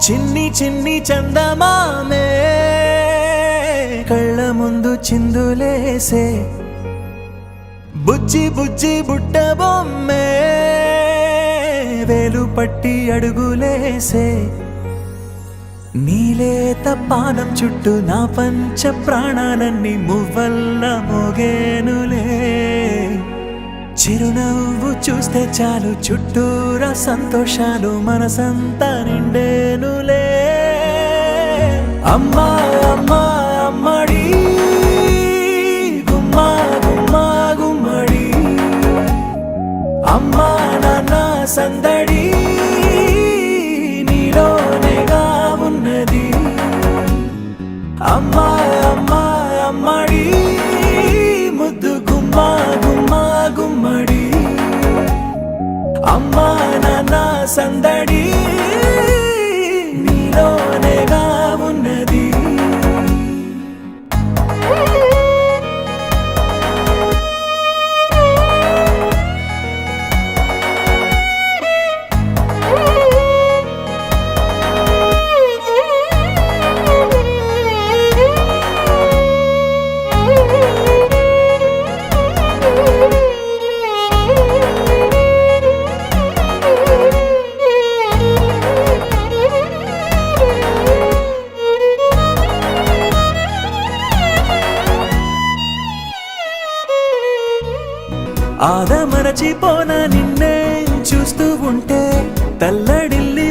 చిన్ని చిన్ని చందమామే కళ్ళ ముందు చిందులేసే బుజ్జి బుజ్జి బుట్ట బొమ్మే వేలు పట్టి అడుగులేసే నీలేత పానం చుట్టూ నా పంచ ప్రాణాలన్నీ మువ్వల్ల మోగేనులే చిరునవ్వు చూస్తే చాలు చుట్టూరా సంతోషాలు మనసంతా నిండేనులే అమ్మా అమ్మా అమ్మడి గుమ్మా గుమ్మా గుమ్మడి అమ్మా నాన్న సందడి నీలోనేగా ఉన్నది అమ్మా అమ్మా అమ్మడి ముద్దు గుమ్మా గుమ్మా గుమ్మడి అమ్మా నాన్న సందడి నీలోనేగా ఉన్నది ఆదమరచిపోన నిన్నే చూస్తూ ఉంటే తల్లడిల్లి